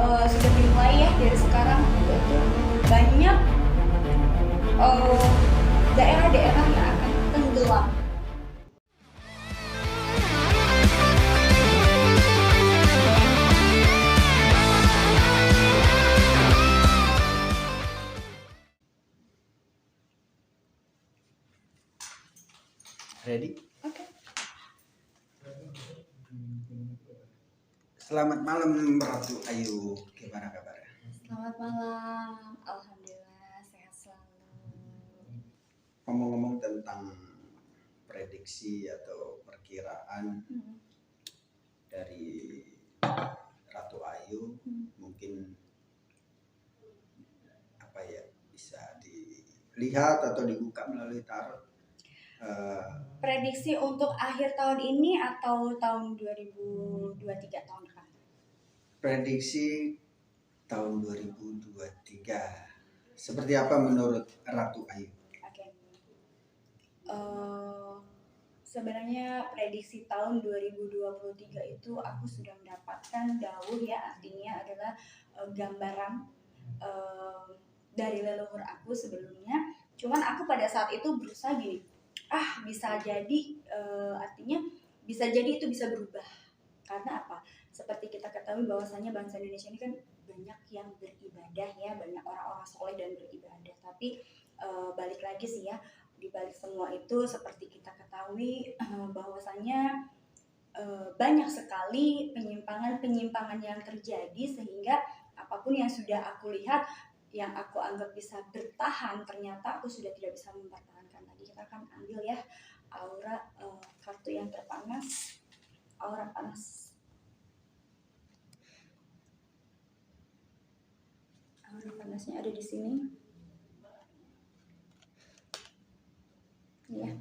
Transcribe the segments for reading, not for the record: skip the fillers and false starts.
sudah dimulai ya dari sekarang, yaitu banyak daerah-daerah yang akan tenggelam. Ready? Oke. Selamat malam Ratu Ayu, gimana kabarnya? Selamat malam, alhamdulillah sehat selalu. Ngomong-ngomong tentang prediksi atau perkiraan dari Ratu Ayu, mungkin apa ya, bisa dilihat atau dibuka melalui tarot. Prediksi untuk akhir tahun ini atau tahun 2023 tahun depan? Prediksi tahun 2023 seperti apa menurut Ratu Ayu? Oke. Sebenarnya prediksi tahun 2023 itu aku sudah mendapatkan dawuh ya, artinya adalah gambaran dari leluhur aku sebelumnya. Cuman aku pada saat itu berusaha gini, bisa jadi artinya bisa jadi itu bisa berubah. Karena apa? Seperti kita ketahui bahwasanya bangsa Indonesia ini kan banyak yang beribadah ya, banyak orang-orang soleh dan beribadah. Tapi balik lagi sih ya, di balik semua itu seperti kita ketahui bahwasanya banyak sekali penyimpangan-penyimpangan yang terjadi, sehingga apapun yang sudah aku lihat yang aku anggap bisa bertahan, ternyata aku sudah tidak bisa mempertahankan lagi. Kita akan ambil ya aura kartu yang terpanas, aura panas. Aura panasnya ada di sini. Ya.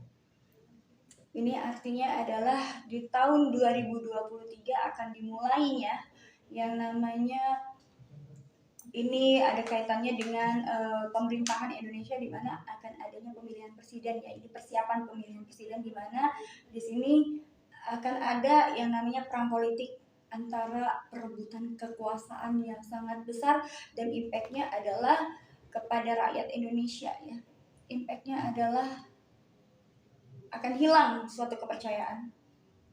Ini artinya adalah di tahun 2023 akan dimulainya yang namanya, ini ada kaitannya dengan pemerintahan Indonesia, di mana akan adanya pemilihan presiden ya. Ini persiapan pemilihan presiden, di mana di sini akan ada yang namanya perang politik antara perebutan kekuasaan yang sangat besar, dan impactnya adalah kepada rakyat Indonesia ya. Impactnya adalah akan hilang suatu kepercayaan,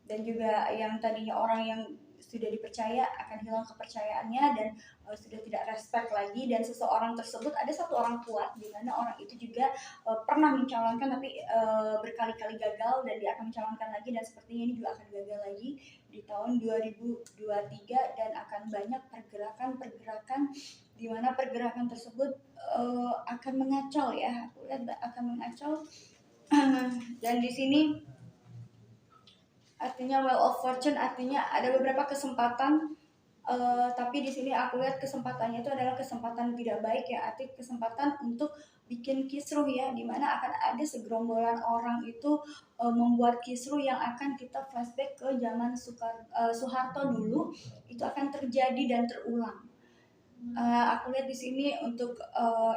dan juga yang tadinya orang yang sudah dipercaya akan hilang kepercayaannya, dan sudah tidak respect lagi. Dan seseorang tersebut, ada satu orang kuat di mana orang itu juga pernah mencalonkan tapi berkali-kali gagal, dan dia akan mencalonkan lagi, dan sepertinya ini juga akan gagal lagi di tahun 2023, dan akan banyak pergerakan-pergerakan di mana pergerakan tersebut akan mengacau ya. Aku lihat akan mengacau. Dan di sini artinya well of fortune, artinya ada beberapa kesempatan, tapi di sini aku lihat kesempatannya itu adalah kesempatan tidak baik ya, arti kesempatan untuk bikin kisruh ya, dimana akan ada segerombolan orang itu membuat kisruh yang akan kita flashback ke zaman Soeharto dulu, itu akan terjadi dan terulang. Aku lihat di sini untuk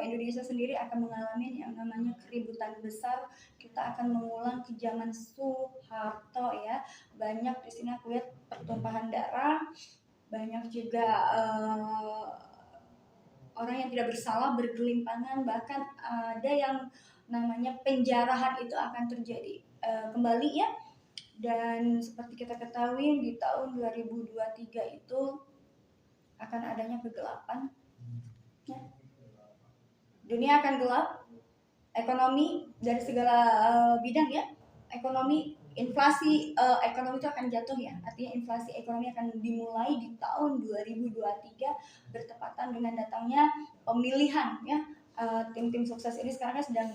Indonesia sendiri akan mengalami yang namanya keributan besar. Kita akan mengulang ke zaman Soeharto ya. Banyak di sini aku lihat pertumpahan darah, banyak juga orang yang tidak bersalah bergelimpangan, bahkan ada yang namanya penjarahan itu akan terjadi kembali ya. Dan seperti kita ketahui di tahun 2023 itu akan adanya kegelapan ya. Dunia akan gelap, ekonomi dari segala bidang ya, ekonomi, inflasi ekonomi itu akan jatuh ya, artinya inflasi ekonomi akan dimulai di tahun 2023 bertepatan dengan datangnya pemilihan ya. Tim-tim sukses ini sekarang kan sedang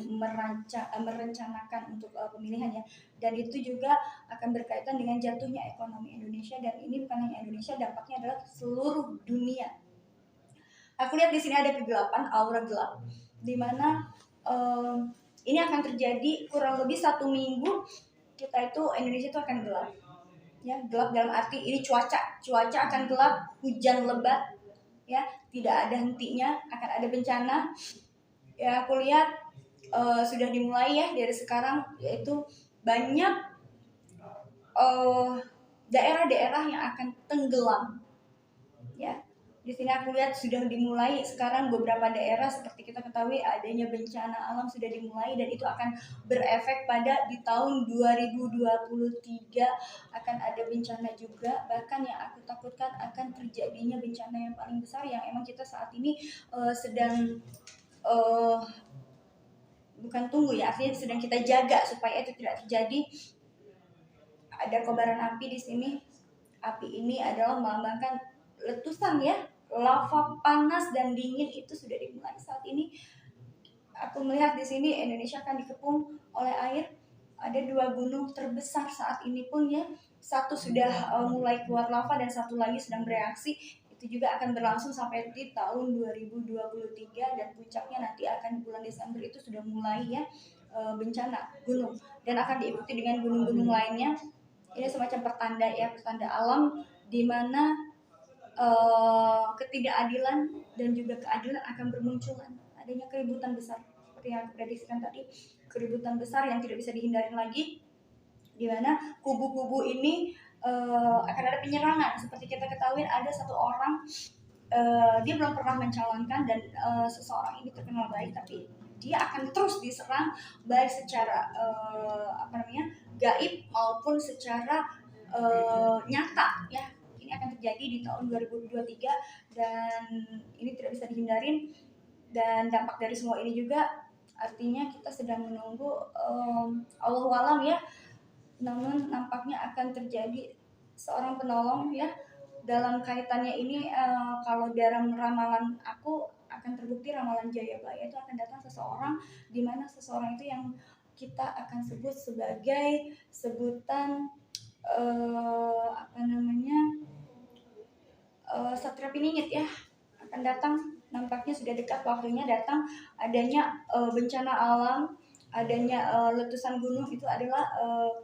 merencanakan untuk pemilihan ya, dan itu juga akan berkaitan dengan jatuhnya ekonomi Indonesia, dan ini bukan hanya Indonesia, dampaknya adalah seluruh dunia. Aku lihat di sini ada kegelapan, aura gelap, di mana ini akan terjadi kurang lebih 1 minggu. Kita itu Indonesia itu akan gelap ya, gelap dalam arti ini cuaca akan gelap, hujan lebat ya, tidak ada hentinya, akan ada bencana ya. Aku lihat sudah dimulai ya dari sekarang, yaitu banyak daerah-daerah yang akan tenggelam ya. Di sini aku lihat sudah dimulai sekarang beberapa daerah seperti kita ketahui adanya bencana alam sudah dimulai dan itu akan berefek pada di tahun 2023 akan ada bencana juga, bahkan yang aku takutkan akan terjadinya bencana yang paling besar yang emang kita saat ini sedang uh, bukan tunggu ya, artinya sedang kita jaga supaya itu tidak terjadi. Ada kobaran api di sini. Api ini adalah melambangkan letusan ya, lava panas dan dingin itu sudah dimulai saat ini. Aku melihat di sini Indonesia akan dikepung oleh air. Ada 2 gunung terbesar saat ini pun ya. Satu sudah mulai keluar lava dan satu lagi sedang bereaksi. Itu juga akan berlangsung sampai di tahun 2023 dan puncaknya nanti akan bulan Desember itu sudah mulai ya bencana gunung dan akan diikuti dengan gunung-gunung lainnya. Ini semacam pertanda ya, pertanda alam di mana ketidakadilan dan juga keadilan akan bermunculan. Adanya keributan besar seperti yang aku prediksikan tadi, keributan besar yang tidak bisa dihindari lagi, di mana kubu-kubu ini akan ada penyerangan. Seperti kita ketahui ada satu orang dia belum pernah mencalonkan dan seseorang ini terkenal baik, tapi dia akan terus diserang baik secara gaib maupun secara nyata ya. Ini akan terjadi di tahun 2023 dan ini tidak bisa dihindarin, dan dampak dari semua ini juga artinya kita sedang menunggu Allahu alam ya, namun nampaknya akan terjadi seorang penolong ya dalam kaitannya ini. Kalau dalam ramalan aku akan terbukti ramalan Jayabaya itu akan datang seseorang di mana seseorang itu yang kita akan sebut sebagai sebutan Satria Piningit ya, akan datang. Nampaknya sudah dekat waktunya datang. Adanya bencana alam, adanya letusan gunung itu adalah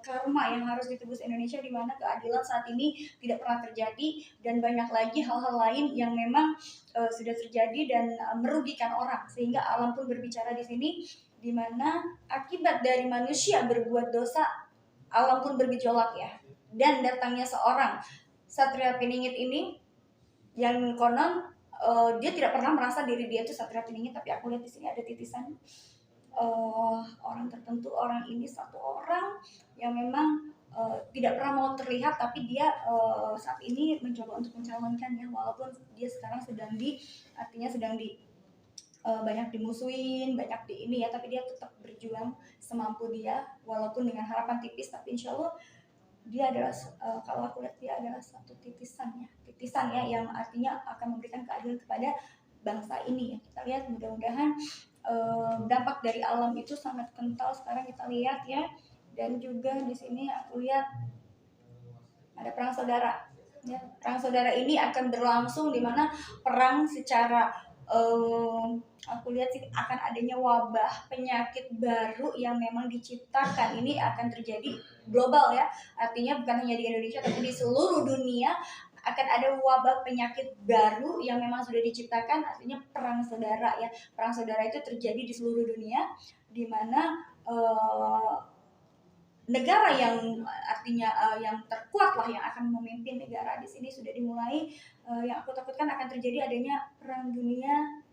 karma yang harus ditebus Indonesia, di mana keadilan saat ini tidak pernah terjadi dan banyak lagi hal-hal lain yang memang sudah terjadi dan merugikan orang, sehingga alam pun berbicara di sini, di mana akibat dari manusia berbuat dosa alam pun bergejolak ya. Dan datangnya seorang Satria Piningit ini yang konon dia tidak pernah merasa diri dia itu Satria Piningit, tapi aku lihat di sini ada titisan orang tertentu. Orang ini satu orang yang memang tidak pernah mau terlihat, tapi dia saat ini mencoba untuk mencalonkan ya, walaupun dia sekarang sedang banyak dimusuhin, banyak di ini ya, tapi dia tetap berjuang semampu dia walaupun dengan harapan tipis, tapi insya Allah dia adalah kalau aku lihat dia adalah satu titisan ya yang artinya akan memberikan keadilan kepada bangsa ini ya. Kita lihat mudah-mudahan dampak dari alam itu sangat kental sekarang kita lihat ya. Dan juga di sini aku lihat ada perang saudara ya. Perang saudara ini akan berlangsung di mana perang secara aku lihat sih akan adanya wabah penyakit baru yang memang diciptakan. Ini akan terjadi global ya, artinya bukan hanya di Indonesia tapi di seluruh dunia akan ada wabah penyakit baru yang memang sudah diciptakan, artinya perang saudara ya. Perang saudara itu terjadi di seluruh dunia, di mana negara yang artinya yang terkuat lah yang akan memimpin negara di sini sudah dimulai. Yang aku takutkan akan terjadi adanya perang dunia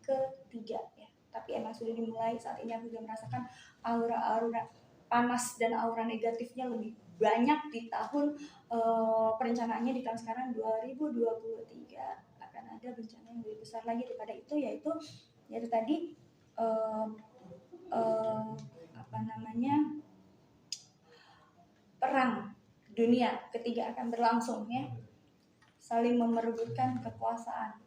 ketiga ya, tapi emang sudah dimulai. Saat ini aku juga merasakan aura-aura panas dan aura negatifnya lebih banyak di tahun perencanaannya di tahun sekarang 2023 akan ada bencana yang lebih besar lagi daripada itu, yaitu tadi perang dunia ketiga akan berlangsung ya, saling memerebutkan kekuasaan,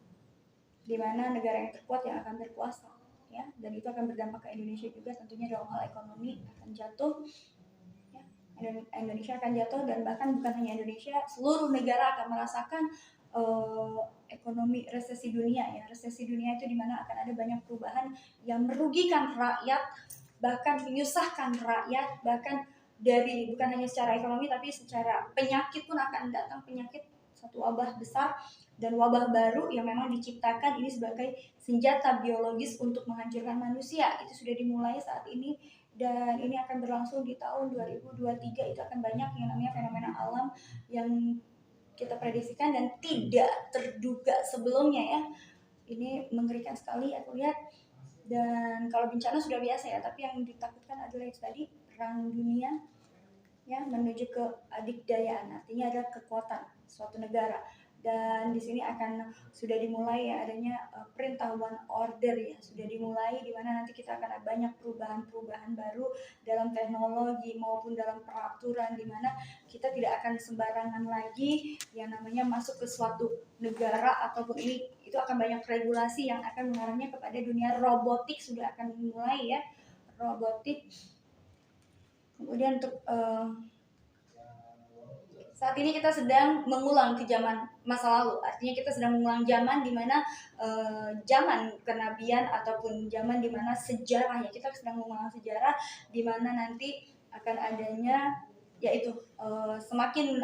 di mana negara yang terkuat yang akan berkuasa ya, dan itu akan berdampak ke Indonesia juga tentunya dalam hal ekonomi akan jatuh ya. Indonesia akan jatuh, dan bahkan bukan hanya Indonesia, seluruh negara akan merasakan ekonomi resesi dunia ya. Resesi dunia itu di mana akan ada banyak perubahan yang merugikan rakyat, bahkan menyusahkan rakyat, bahkan dari bukan hanya secara ekonomi tapi secara penyakit pun akan datang, penyakit, satu wabah besar dan wabah baru yang memang diciptakan ini sebagai senjata biologis untuk menghancurkan manusia. Itu sudah dimulai saat ini dan ini akan berlangsung di tahun 2023. Itu akan banyak yang namanya fenomena alam yang kita prediksikan dan tidak terduga sebelumnya ya. Ini mengerikan sekali aku lihat. Dan kalau bencana sudah biasa ya, tapi yang ditakutkan adalah itu tadi, perang dunia ya, menuju ke adikdayaan, artinya adalah kekuatan suatu negara. Dan di sini akan sudah dimulai ya adanya perintah one order ya, sudah dimulai, di mana nanti kita akan ada banyak perubahan-perubahan baru dalam teknologi maupun dalam peraturan, di mana kita tidak akan sembarangan lagi yang namanya masuk ke suatu negara ataupun ini, itu akan banyak regulasi yang akan mengarahnya kepada dunia robotik, sudah akan dimulai ya, robotik. Kemudian untuk saat ini kita sedang mengulang ke zaman masa lalu, artinya kita sedang mengulang zaman di mana zaman kenabian ataupun zaman di mana sejarah ya, kita sedang mengulang sejarah di mana nanti akan adanya yaitu semakin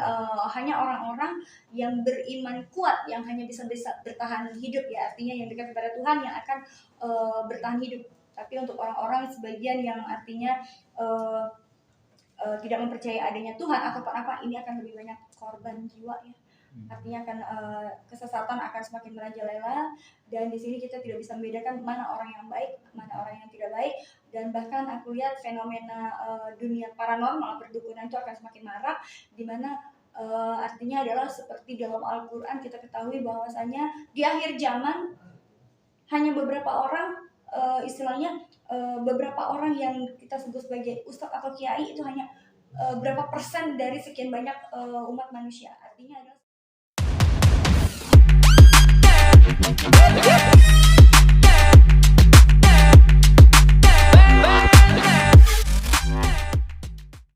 hanya orang-orang yang beriman kuat yang hanya bisa bertahan hidup ya, artinya yang dekat kepada Tuhan yang akan bertahan hidup. Tapi untuk orang-orang sebagian yang artinya tidak mempercayai adanya Tuhan ataupun apa, ini akan lebih banyak korban jiwa ya. Artinya akan kesesatan akan semakin merajalela, dan di sini kita tidak bisa membedakan mana orang yang baik, mana orang yang tidak baik. Dan bahkan aku lihat fenomena dunia paranormal, perdukunan itu akan semakin marak, di mana artinya adalah seperti dalam Al-Quran kita ketahui bahwasanya di akhir zaman hanya beberapa orang, istilahnya beberapa orang yang kita sebut sebagai ustadz atau kiai, itu hanya berapa persen dari sekian banyak umat manusia. Artinya adalah